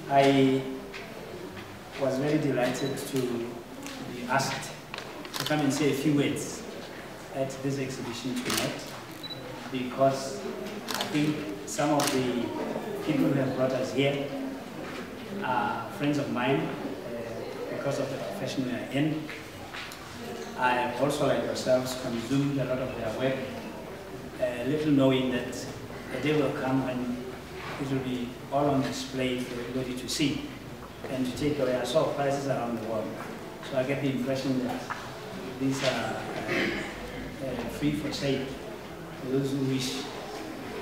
I was very delighted to be asked to come and say a few words at this exhibition tonight, because I think some of the people who have brought us here are friends of mine because of the profession we are in. I have also, like yourselves, consumed a lot of their work, little knowing that a day will come when it will be all on display for everybody to see and to take away. I saw prizes around the world, so I get the impression that these are free for sale for those who wish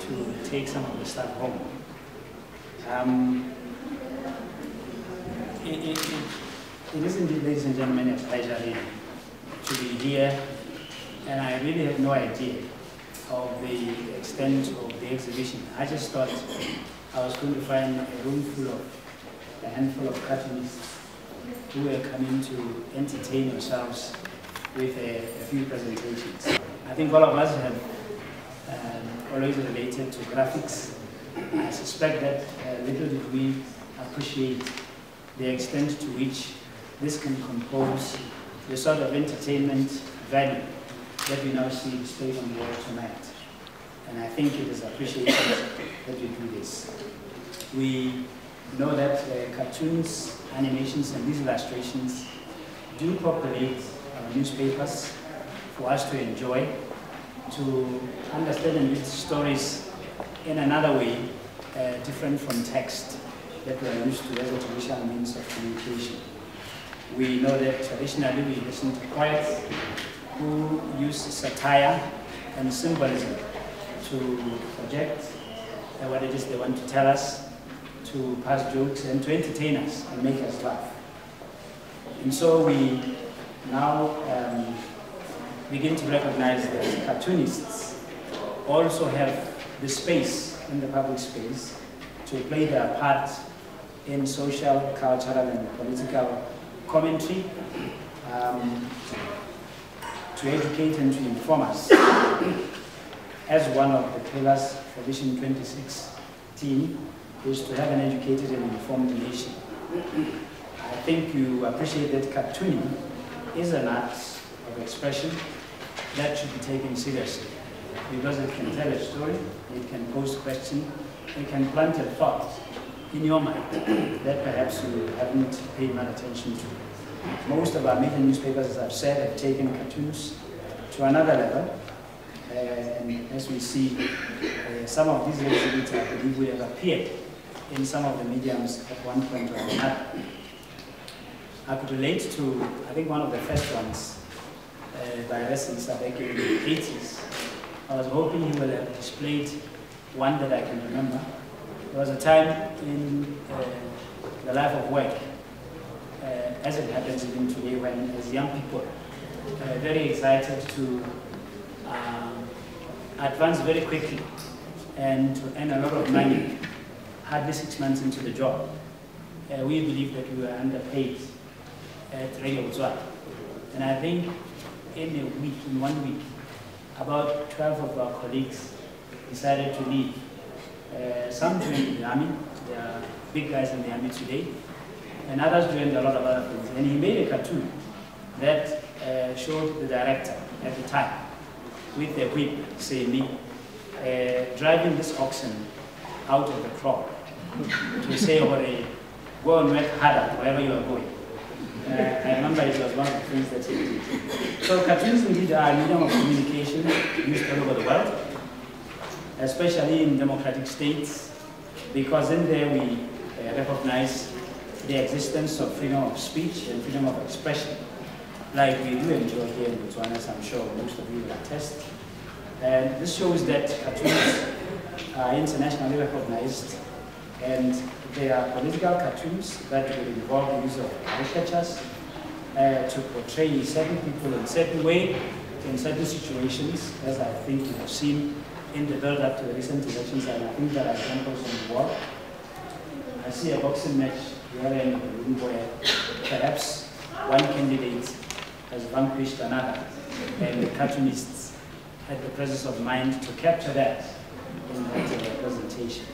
to take some of the stuff home. It is indeed, ladies and gentlemen, a pleasure really to be here, and I really had no idea of the extent of the exhibition. I just thought I was going to find a room full of a handful of cartoonists who were coming to entertain yourselves with a few presentations. I think all of us have always related to graphics. I suspect that little did we appreciate the extent to which this can compose the sort of entertainment value that we now see displayed on the wall tonight. And I think it is appreciated that we do this. We know that cartoons, animations, and these illustrations do populate our newspapers for us to enjoy, to understand and read stories in another way, different from text that we are used to as a traditional means of communication. We know that traditionally we listen to poets who use satire and symbolism to project what it is they want to tell us, to pass jokes and to entertain us and make us laugh. And so we now begin to recognize that cartoonists also have the space in the public space to play their part in social, cultural, and political commentary, to educate and to inform us. As one of the pillars for Vision 2016 is to have an educated and informed nation. I think you appreciate that cartooning is an art of expression that should be taken seriously, because it can tell a story, it can pose questions, it can plant a thought in your mind that perhaps you haven't paid much attention to. Most of our major newspapers, as I've said, have taken cartoons to another level. And as we see, some of these exhibits, I believe, we have appeared in some of the mediums at one point or another. I could relate to, I think, one of the first ones by Ressensa back in the 80s. I was hoping he would have displayed one that I can remember. There was a time in the life of work, as it happens even today, when as young people very excited to advance very quickly and to earn a lot of money, hardly 6 months into the job. We believe that we were underpaid at Radio Botswana. And I think in 1 week, about 12 of our colleagues decided to leave. Some joined the army, they are big guys in the army today, and others joined a lot of other things. And he made a cartoon that showed the director at the time with a whip, say me, driving this oxen out of the crop to say, go and work harder wherever you are going. I remember it was one of the things that he did. So cartoons indeed are a medium of communication used all over the world, especially in democratic states, because in there we recognize the existence of freedom of speech and freedom of expression, like we do enjoy here in Botswana, as I'm sure most of you will attest. And this shows that cartoons are internationally recognized, and they are political cartoons that will involve the use of caricatures to portray certain people in a certain way, in certain situations, as I think you have seen in the build-up to the recent elections, and I think there are examples on the wall. I see a boxing match here in the room where perhaps one candidate has vanquished another, and the cartoonists had the presence of mind to capture that in that presentation.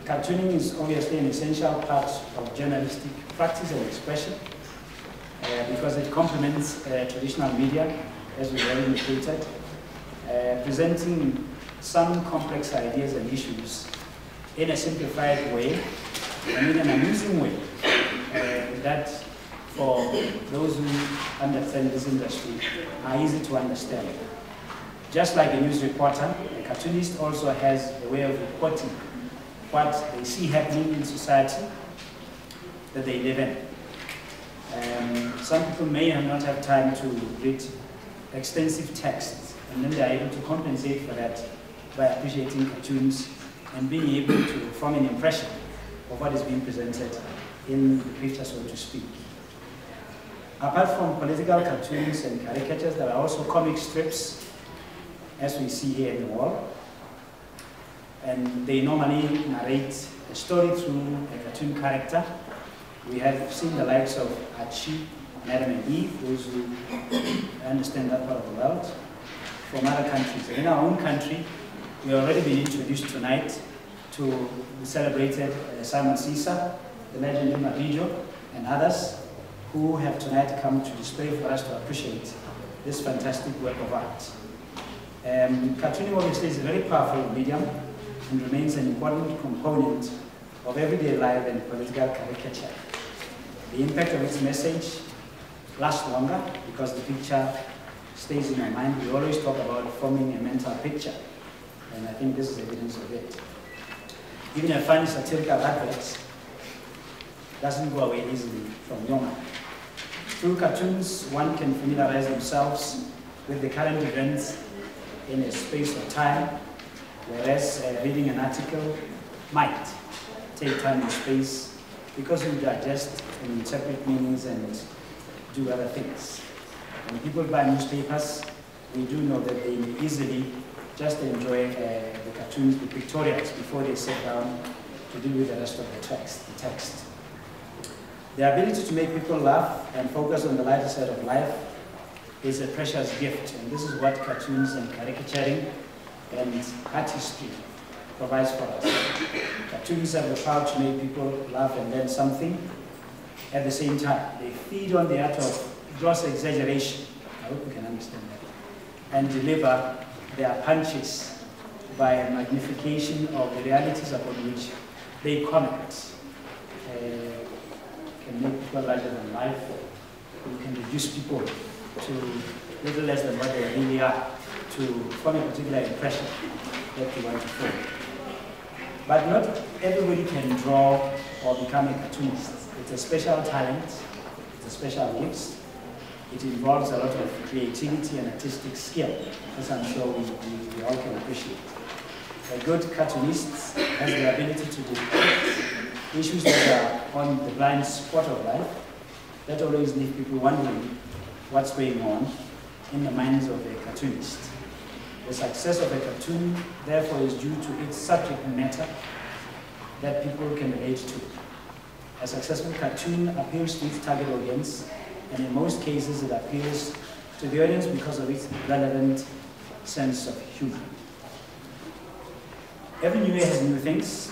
Cartooning is obviously an essential part of journalistic practice and expression because it complements traditional media, as we've already indicated, presenting some complex ideas and issues in a simplified way and in an amusing way that for those who understand this industry are easy to understand. Just like a news reporter, a cartoonist also has a way of reporting what they see happening in society that they live in. Some people may not have time to read extensive texts, and then they are able to compensate for that by appreciating cartoons and being able to form an impression of what is being presented in the picture, so to speak. Apart from political cartoons and caricatures, there are also comic strips, as we see here in the wall. And they normally narrate a story through a cartoon character. We have seen the likes of Archie, Adam and Eve, those who understand that part of the world, from other countries. And in our own country, we have already been introduced tonight to the celebrated Simon Caesar, the legendary Mabijo, and others who have tonight come to display for us to appreciate this fantastic work of art. Cartooning obviously is a very powerful medium and remains an important component of everyday life and political caricature. The impact of its message lasts longer because the picture stays in our mind. We always talk about forming a mental picture, and I think this is evidence of it. Even a funny satirical advert doesn't go away easily from your mind. Through cartoons, one can familiarize themselves with the current events in a space of time, whereas reading an article might take time and space because we digest and interpret meanings and do other things. When people buy newspapers, we do know that they may easily just enjoy the cartoons, the pictorials, before they sit down to deal with the rest of the text. The ability to make people laugh and focus on the lighter side of life is a precious gift, and this is what cartoons and caricaturing and artistry provides for us. Cartoons have the power to make people laugh and learn something at the same time. They feed on the art of gross exaggeration, I hope you can understand that, and deliver their punches by a magnification of the realities upon which they comment. Can make people larger than life, you can reduce people to little less than what they really are, to form a particular impression that you want to form. But not everybody can draw or become a cartoonist. It's a special talent, it's a special gift. It involves a lot of creativity and artistic skill, as I'm sure we all can appreciate. A good cartoonist has the ability to depict issues that are on the blind spot of life that always leave people wondering what's going on in the minds of a cartoonist. The success of a cartoon, therefore, is due to its subject matter that people can relate to. A successful cartoon appeals to its target audience, and in most cases it appeals to the audience because of its relevant sense of humor. Every new year has new things,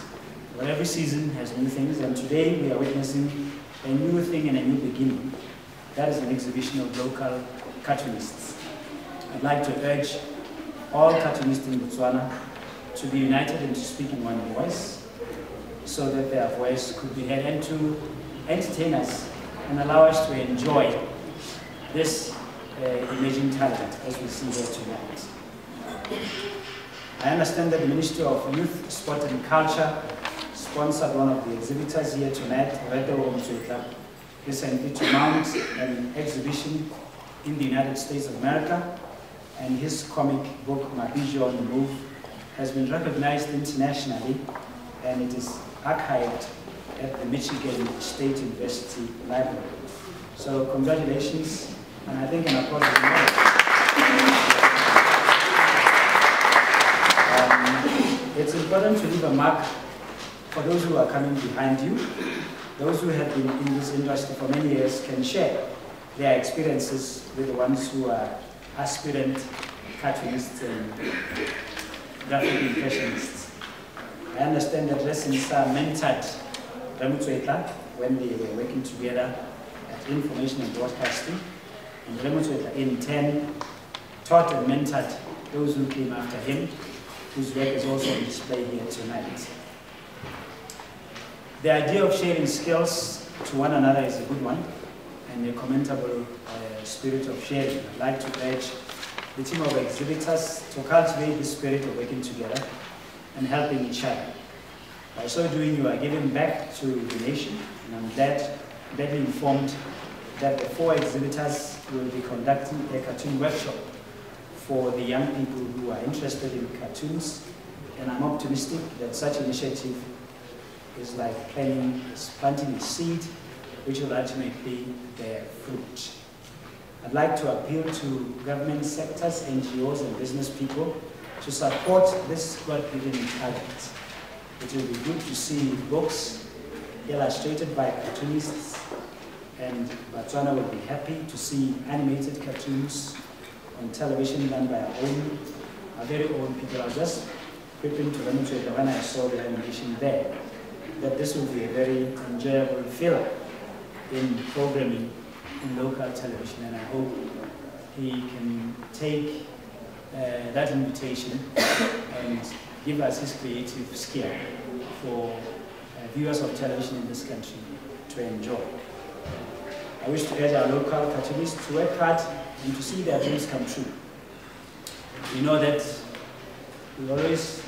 but every season has new things, and today we are witnessing a new thing and a new beginning. That is an exhibition of local cartoonists. I'd like to urge all cartoonists in Botswana to be united and to speak in one voice, so that their voice could be heard and to entertain us and allow us to enjoy this emerging talent as we see here tonight. I understand that the Ministry of Youth, Sport and Culture sponsored one of the exhibitors here tonight, Kaboeamodimo, recently to mount an exhibition in the United States of America, and his comic book, Mabijo on the Move, has been recognized internationally, and it is archived at the Michigan State University Library. So congratulations, and I think an applause is needed. It's important to leave a mark for those who are coming behind you. Those who have been in this industry for many years can share their experiences with the ones who are aspirant cartoonists and graphic impressionists. I understand that lessons mentored Kaboeamodimo when they were working together at Information and Broadcasting. And Kaboeamodimo in turn taught and mentored those who came after him, whose work is also on display here tonight. The idea of sharing skills to one another is a good one, and a commendable spirit of sharing. I'd like to urge the team of exhibitors to cultivate this spirit of working together and helping each other. By so doing, you are giving back to the nation, and I'm gladly informed that the 4 exhibitors will be conducting a cartoon workshop for the young people who are interested in cartoons, and I'm optimistic that such initiative is like planting a seed which will ultimately bear fruit. I'd like to appeal to government sectors, NGOs and business people to support this God-given target. It will be good to see books illustrated by cartoonists, and Botswana will be happy to see animated cartoons on television done by our very own people. I was just quipping to Kaboeamodimo when I saw the animation there, that this will be a very enjoyable filler in programming in local television, and I hope he can take that invitation and give us his creative skill for viewers of television in this country to enjoy. I wish to urge our local cartoonists to work hard and to see their dreams come true. We know that we always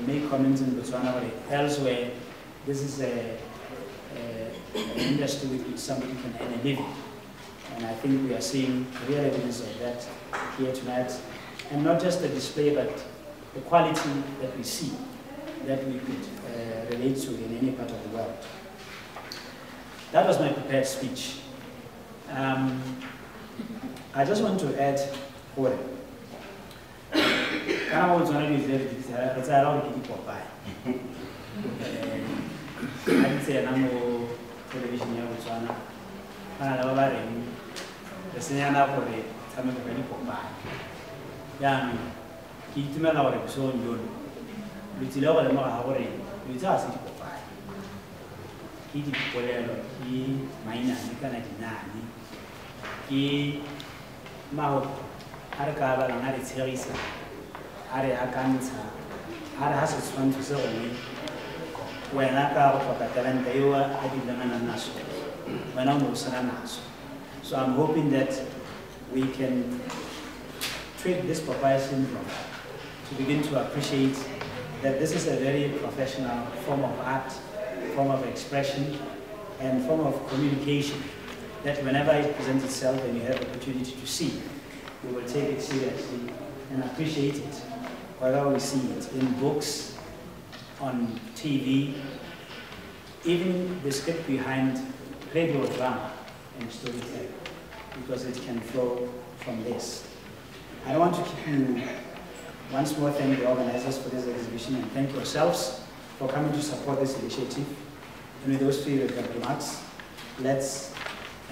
make comments in Botswana or elsewhere. This is an industry with which somebody can earn a living. And I think we are seeing real evidence of that here tonight. And not just the display, but the quality that we see, that we could relate to in any part of the world. That was my prepared speech. I just want to add Hore. Kaboeamodimo is very difficult. It's a lot of people buy. I didn't say I'm television here in Botswana. I don't know the senior for the time of the people buy. Yeah, he told me about it so good. We tell them about how we just people buy. He did he minor, he can't deny. He Mao Arcaba and Addis Harrison, Aria Cancer, Ara has its fun to sell me. When I got for Catalan, they were I did the Nanas. When I'm Musananas. So I'm hoping that we can treat this papaya syndrome to begin to appreciate that this is a very professional form of art, form of expression, and form of communication. That whenever it presents itself and you have the opportunity to see, we will take it seriously and appreciate it, wherever we see it, in books, on TV, even the script behind radio drama and storytelling, because it can flow from this. I want to keep you once more thank the organizers for this exhibition and thank yourselves for coming to support this initiative. And with those few remarks, let's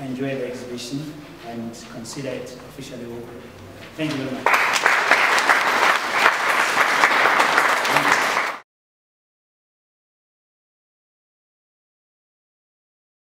enjoy the exhibition and consider it officially open. Thank you very much.